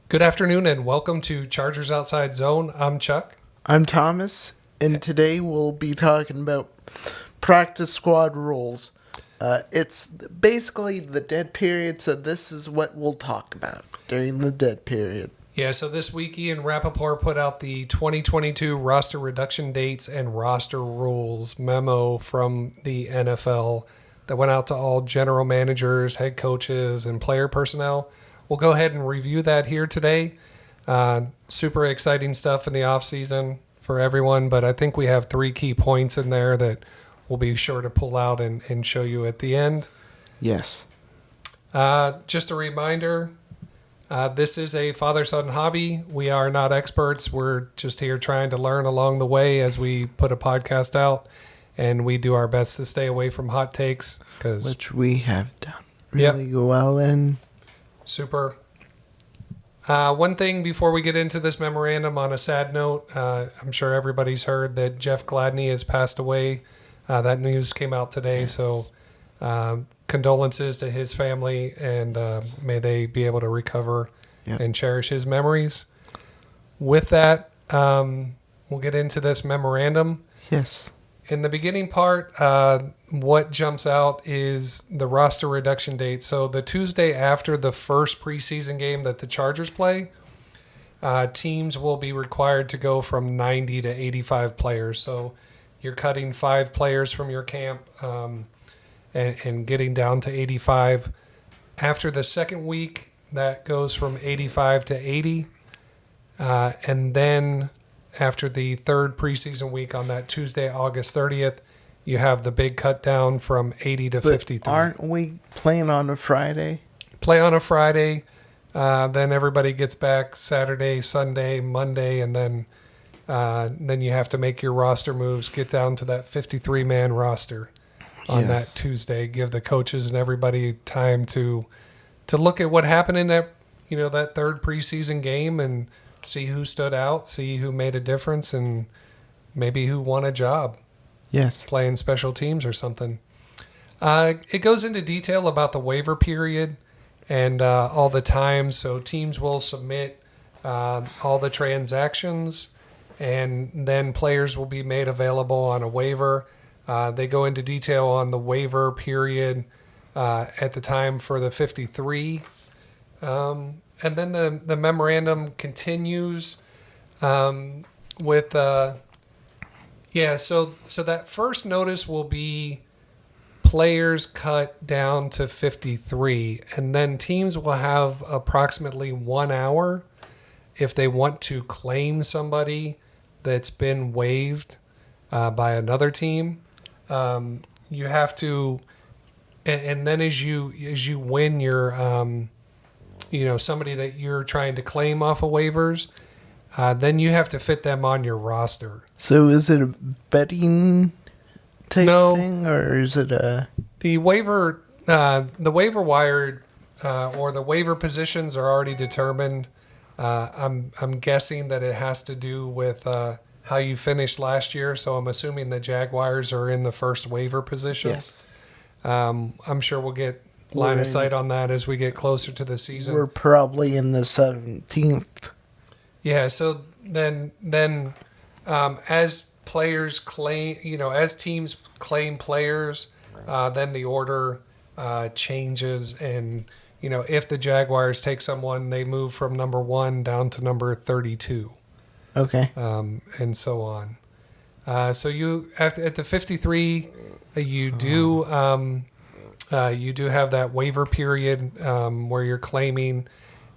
Good afternoon and welcome to Chargers Outside Zone. I'm Chuck. I'm Thomas, and today we'll be talking about practice squad rules. It's basically the dead period, so this is what we'll talk about during the dead period. Yeah, so this week Ian Rappaport put out the 2022 roster reduction dates and roster rules memo from the NFL that went out to all general managers, head coaches, and player personnel. We'll go ahead and review that here today. Super exciting stuff in the offseason for everyone, but I think we have three key points in there that we'll be sure to pull out and show you at the end. Yes. Just a reminder, this is a father-son hobby. We are not experts. We're just here trying to learn along the way as we put a podcast out, and we do our best to stay away from hot takes. Which we have done really well in. Super. One thing before we get into this memorandum, on a sad note, I'm sure everybody's heard that Jeff Gladney has passed away. That news came out today, so condolences to his family, and may they be able to recover and cherish his memories. With that, we'll get into this memorandum. Yes. In the beginning part, what jumps out is the roster reduction date. So the Tuesday after the first preseason game that the Chargers play, teams will be required to go from 90 to 85 players. So you're cutting 5 players from your camp and getting down to 85. After the second week, that goes from 85 to 80. And then after the third preseason week on that Tuesday, August 30th, you have the big cut down from 80 to 53. Aren't we playing on a Friday? Play on a Friday. Then everybody gets back Saturday, Sunday, Monday, and then you have to make your roster moves, get down to that 53-man roster on that Tuesday. Give the coaches and everybody time to look at what happened in that third preseason game and see who stood out, see who made a difference, and maybe who won a job. Yes. Playing special teams or something. It goes into detail about the waiver period and all the times. So teams will submit all the transactions, and then players will be made available on a waiver. They go into detail on the waiver period at the time for the 53. And then the memorandum continues with so that first notice will be players cut down to 53, and then teams will have approximately 1 hour if they want to claim somebody that's been waived by another team. You have to, and then as you win your somebody that you're trying to claim off of waivers, then you have to fit them on your roster. So is it a betting type thing, or is it the waiver wire or the waiver positions are already determined. I'm guessing that it has to do with how you finished last year. So I'm assuming the Jaguars are in the first waiver position. Yes. I'm sure we'll get line of sight on that as we get closer to the season. We're probably in the 17th. Yeah, so then as players claim, as teams claim players, then the order changes, and if the Jaguars take someone, they move from number 1 down to number 32. Okay. And so on. So you at the 53, you do have that waiver period where you're claiming,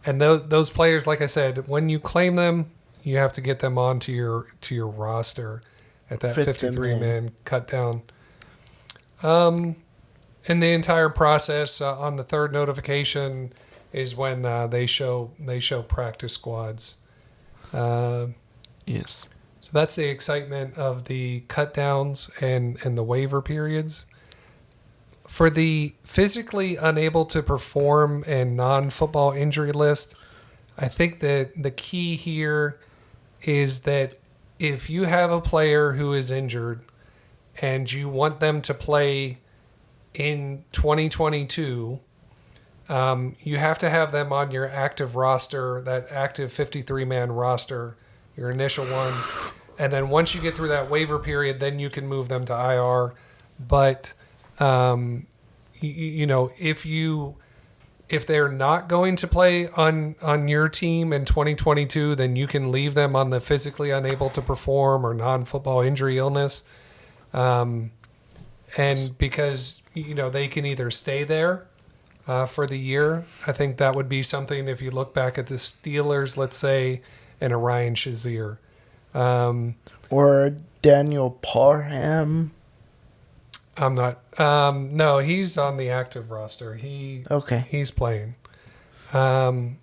and those players, like I said, when you claim them, you have to get them onto your roster at that 53-man cut down. And the entire process on the third notification is when they show practice squads. Yes. So that's the excitement of the cut downs and the waiver periods. For the physically unable to perform and non-football injury list, I think that the key here is that if you have a player who is injured and you want them to play in 2022, You have to have them on your active roster, that active 53-man roster, your initial one. And then once you get through that waiver period, then you can move them to IR. But, if they're not going to play on your team in 2022, then you can leave them on the physically unable to perform or non-football injury illness. And because, they can either stay there for the year. I think that would be something if you look back at the Steelers, let's say, and a Ryan Shazier. Or Daniel Parham. I'm not. No, he's on the active roster. Okay. He's playing. Or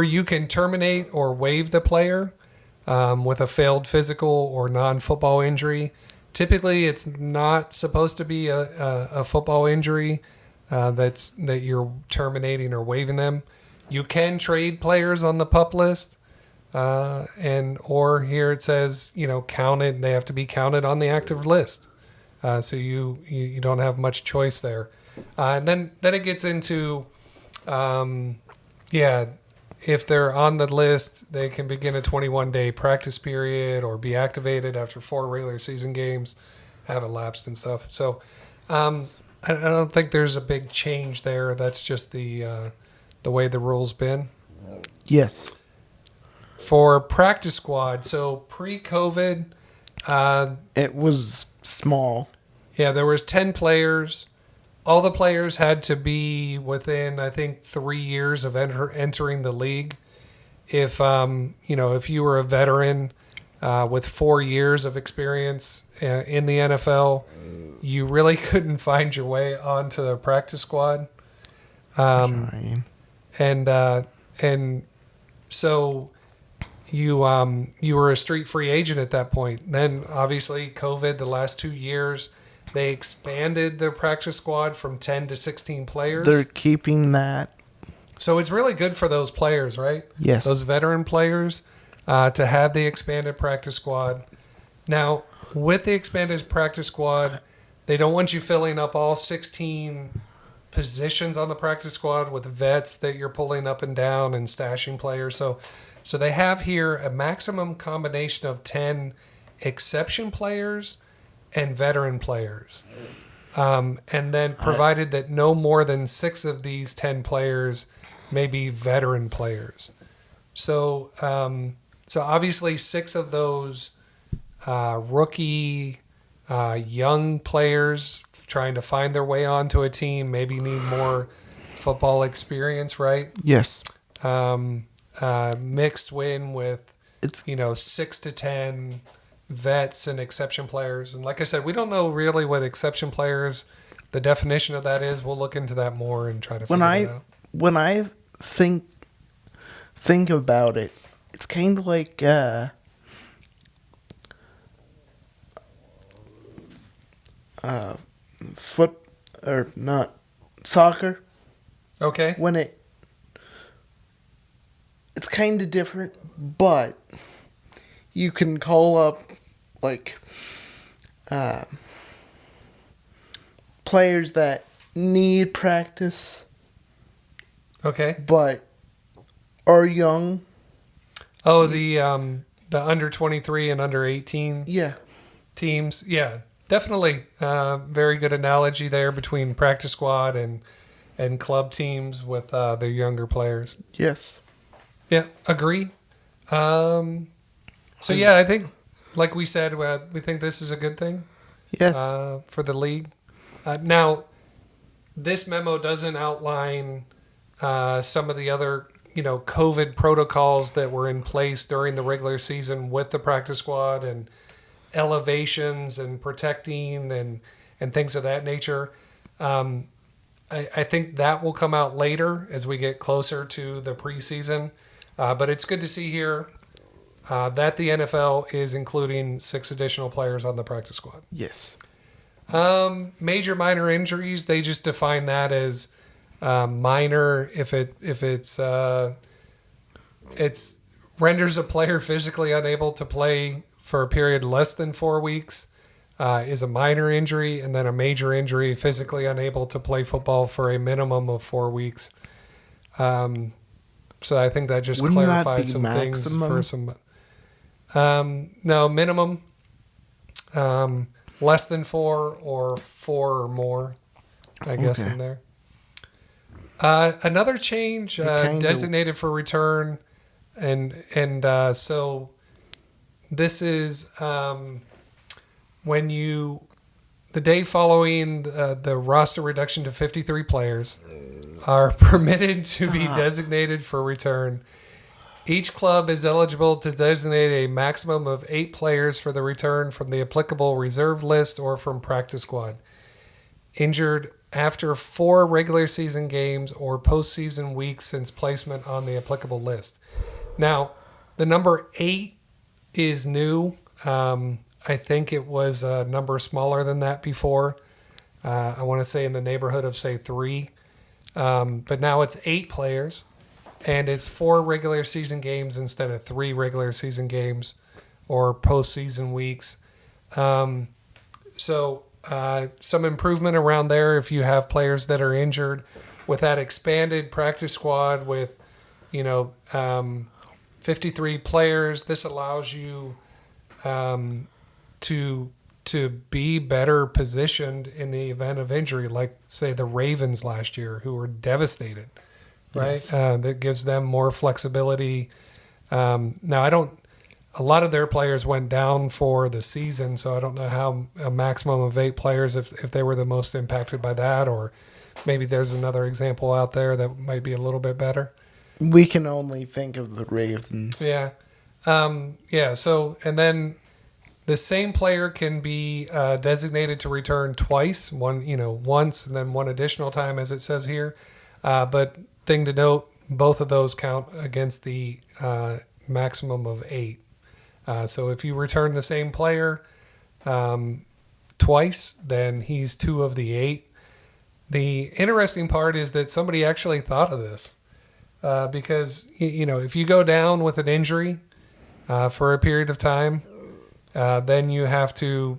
you can terminate or waive the player with a failed physical or non-football injury. Typically, it's not supposed to be a football injury that you're terminating or waiving them. You can trade players on the PUP list, or here it says counted. They have to be counted on the active list. So you don't have much choice there. And then it gets into, if they're on the list, they can begin a 21-day practice period or be activated after 4 regular season games have elapsed and stuff. So I don't think there's a big change there. That's just the way the rule's been. Yes. For practice squad, so pre-COVID, it was small. Yeah, there was 10 players. All the players had to be within, I think, 3 years of entering the league. If you were a veteran with 4 years of experience in the NFL, you really couldn't find your way onto the practice squad. And so you were a street free agent at that point. Then obviously COVID, the last 2 years, they expanded their practice squad from 10 to 16 players. They're keeping that. So it's really good for those players, right? Yes. Those veteran players to have the expanded practice squad. Now, with the expanded practice squad, they don't want you filling up all 16 positions on the practice squad with vets that you're pulling up and down and stashing players. So they have here a maximum combination of 10 exception players and veteran players. And then provided that no more than 6 of these 10 players may be veteran players. So obviously 6 of those rookie young players trying to find their way onto a team maybe need more football experience, right? Yes. Mixed in with 6 to 10 vets and exception players. And like I said, we don't know really what exception players, the definition of that is. We'll look into that more and try to figure it out. When I think about it, it's kind of like soccer. Okay. When it's kind of different, but you can call up players that need practice. Okay. But are young. Oh, the under 23 and under 18 teams. Yeah, definitely. Very good analogy there between practice squad and club teams with the younger players. Yes. Yeah, agree. I think, like we said, we think this is a good thing. Yes. For the league. Now, this memo doesn't outline some of the other, COVID protocols that were in place during the regular season with the practice squad and elevations and protecting and things of that nature. I think that will come out later as we get closer to the preseason. But it's good to see here that the NFL is including 6 additional players on the practice squad. Yes. Major, minor injuries, they just define that as minor if it's renders a player physically unable to play for a period less than 4 weeks. is a minor injury, and then a major injury, physically unable to play football for a minimum of 4 weeks. So I think that just Wouldn't that clarifies be some maximum? things for some. No, minimum. Less than 4 or 4 or more, I guess, Okay. in there. Another change, designated for return, and so this is when the day following the roster reduction to 53 players are permitted to be designated for return. Each club is eligible to designate a maximum of 8 players for the return from the applicable reserve list or from practice squad. Injured after 4 regular season games or postseason weeks since placement on the applicable list. Now, the number 8 is new. I think it was a number smaller than that before. I want to say in the neighborhood of, say, 3. But now it's 8 players, and it's 4 regular season games instead of 3 regular season games or postseason weeks. So some improvement around there if you have players that are injured. With that expanded practice squad with, 53 players, this allows you to be better positioned in the event of injury, like, say, the Ravens last year, who were devastated, right? Yes. That gives them more flexibility. Now, a lot of their players went down for the season, so I don't know how a maximum of 8 players, if they were the most impacted by that, or maybe there's another example out there that might be a little bit better. We can only think of the Ravens. Yeah. So, and then the same player can be designated to return twice, once and then one additional time, as it says here. But thing to note, both of those count against the maximum of 8. So if you return the same player twice, then he's 2 of the 8. The interesting part is that somebody actually thought of this because, if you go down with an injury for a period of time, then you have to,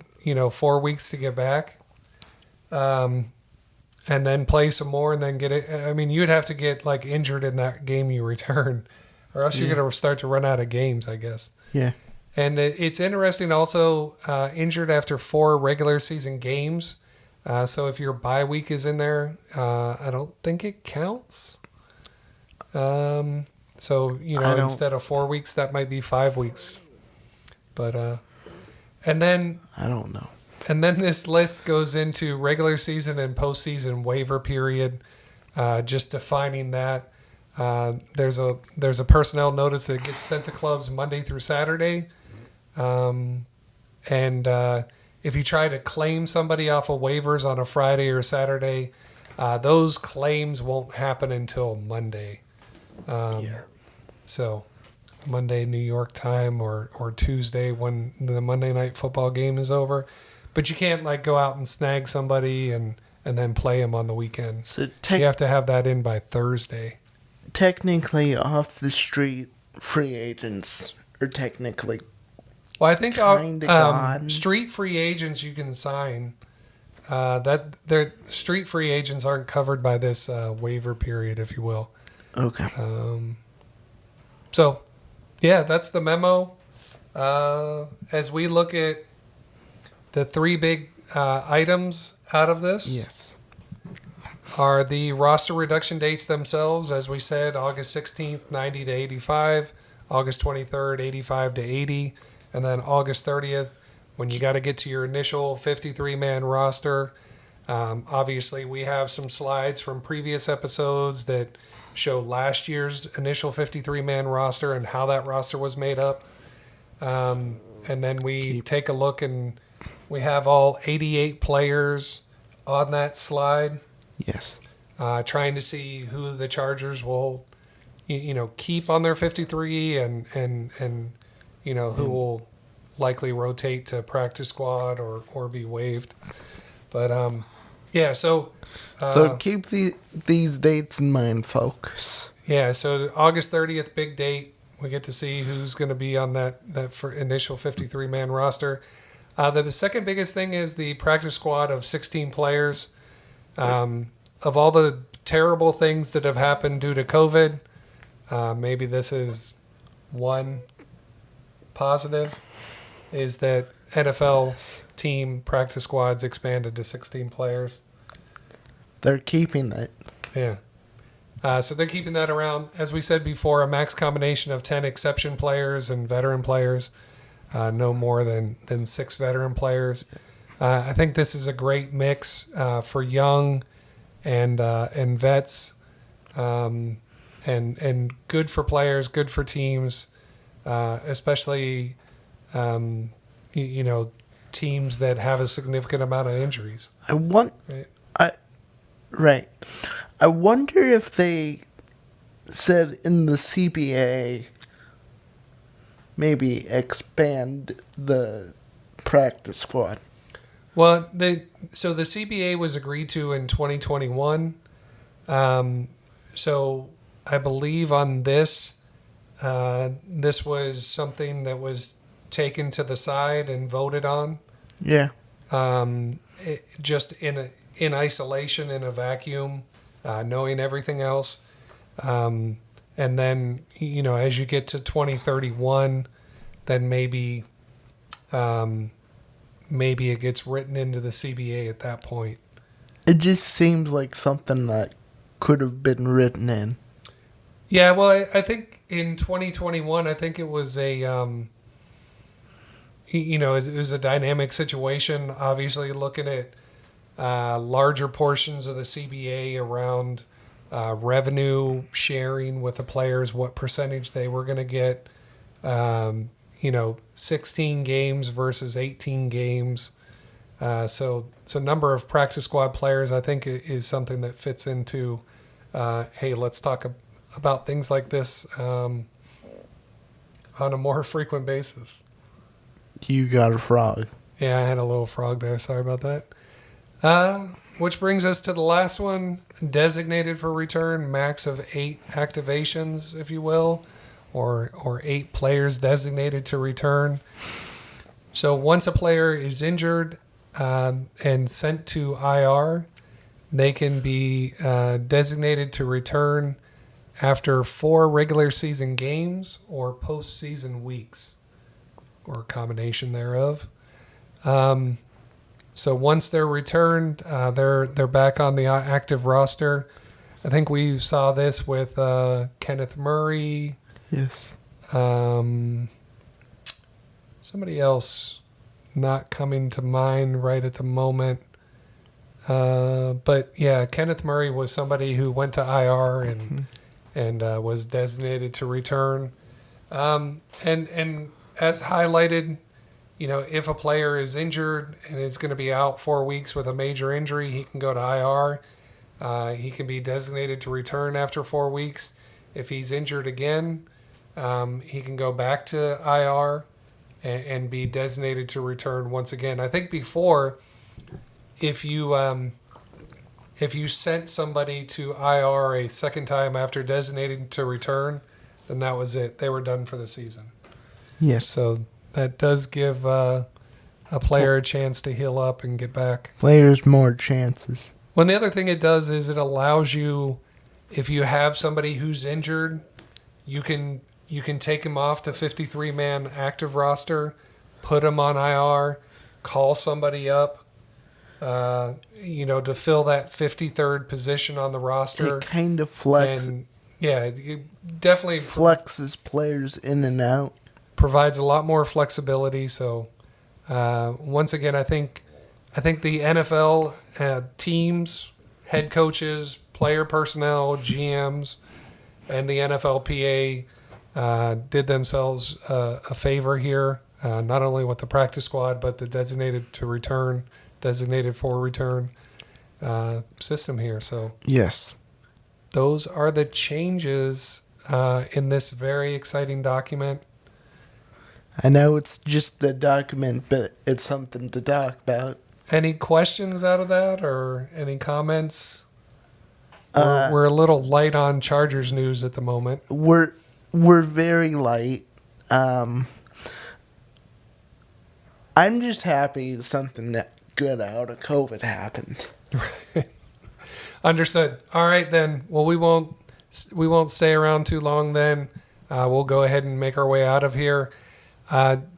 4 weeks to get back, and then play some more and then get it. I mean, you'd have to get injured in that game you return, or else you're going to start to run out of games, I guess. Yeah. And it's interesting also, injured after 4 regular season games. So if your bye week is in there, I don't think it counts. So, instead of 4 weeks, that might be 5 weeks. But, and then I don't know. And then this list goes into regular season and postseason waiver period, just defining that. There's a personnel notice that gets sent to clubs Monday through Saturday. And if you try to claim somebody off of waivers on a Friday or Saturday, those claims won't happen until Monday. So Monday New York time or Tuesday when the Monday night football game is over. But you can't go out and snag somebody and then play them on the weekend. So you have to have that in by Thursday. Technically, off the street free agents are technically. Well, I think gone. Street free agents you can sign. That their street free agents aren't covered by this waiver period, if you will. Okay. So, yeah, that's the memo. As we look at the 3 big items out of this, Yes. are the roster reduction dates themselves. As we said, August 16th, 90 to 85, August 23rd, 85 to 80, and then August 30th, when you got to get to your initial 53-man roster. Obviously, we have some slides from previous episodes that show last year's initial 53-man roster and how that roster was made up. And then we take a look and we have all 88 players on that slide. Yes. Trying to see who the Chargers will, keep on their 53 and who will likely rotate to practice squad or be waived. But So keep these dates in mind, folks. Yeah, so August 30th, big date. We get to see who's going to be on that initial 53-man roster. The second biggest thing is the practice squad of 16 players. Of all the terrible things that have happened due to COVID, maybe this is one positive, is that NFL team practice squads expanded to 16 players. They're keeping it. Yeah. So they're keeping that around. As we said before, a max combination of 10 exception players and veteran players, no more than 6 veteran players. I think this is a great mix for young and vets, and good for players, good for teams, especially teams that have a significant amount of injuries. Right. I wonder if they said in the CBA maybe expand the practice squad. Well, so the CBA was agreed to in 2021. So I believe on this, this was something that was taken to the side and voted on. Yeah. Just in isolation, in a vacuum, knowing everything else. And then, as you get to 2031, then maybe it gets written into the CBA at that point. It just seems like something that could have been written in. Yeah, well, I think in 2021, I think it was it was a dynamic situation. Obviously, looking at larger portions of the CBA around revenue sharing with the players, what percentage they were going to get. 16 games versus 18 games. So number of practice squad players, I think, is something that fits into, hey, let's talk about things like this on a more frequent basis. You got a frog. Yeah, I had a little frog there. Sorry about that. Which brings us to the last one, designated for return, max of 8 activations, if you will, or 8 players designated to return. So once a player is injured and sent to IR, they can be designated to return after 4 regular season games or postseason weeks, or a combination thereof. So once they're returned, they're back on the active roster. I think we saw this with Kenneth Murray. Yes. Somebody else not coming to mind right at the moment. But yeah, Kenneth Murray was somebody who went to IR and was designated to return. And as highlighted, if a player is injured and is going to be out 4 weeks with a major injury, he can go to IR. He can be designated to return after 4 weeks. If he's injured again, he can go back to IR and be designated to return once again. I think before, if you sent somebody to IR a second time after designating to return, then that was it. They were done for the season. Yes. So that does give a player a chance to heal up and get back. Players more chances. Well, the other thing it does is it allows you, if you have somebody who's injured, you can take him off the 53-man active roster, put him on IR, call somebody up, to fill that 53rd position on the roster. It kind of flexes. And yeah, it definitely flexes players in and out. Provides a lot more flexibility. So once again, I think the NFL teams, head coaches, player personnel, GMs, and the NFLPA did themselves a favor here, not only with the practice squad, but the designated for return system here. So yes, those are the changes in this very exciting document. I know it's just a document, but it's something to talk about. Any questions out of that, or any comments? We're a little light on Chargers news at the moment. We're very light. I'm just happy something that good out of COVID happened. Understood. All right, then. Well, we won't stay around too long then. We'll go ahead and make our way out of here.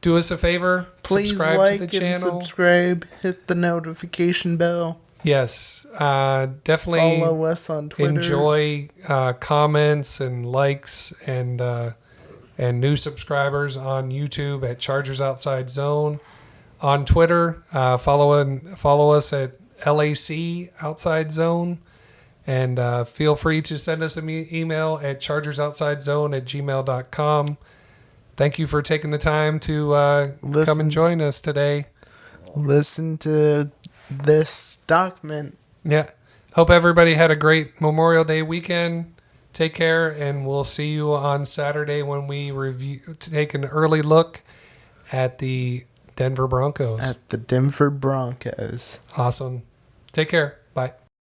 Do us a favor. Please subscribe like to the channel. and subscribe. Hit the notification bell. Yes. Definitely Follow us on Twitter. enjoy comments and likes and new subscribers on YouTube at Chargers Outside Zone. On Twitter, follow us at LAC Outside Zone. And feel free to send us an email at chargersoutsidezone@gmail.com. Thank you for taking the time to come and join us today. Listen to this document. Yeah. Hope everybody had a great Memorial Day weekend. Take care, and we'll see you on Saturday when we take an early look at the Denver Broncos. At the Denver Broncos. Awesome. Take care. Bye.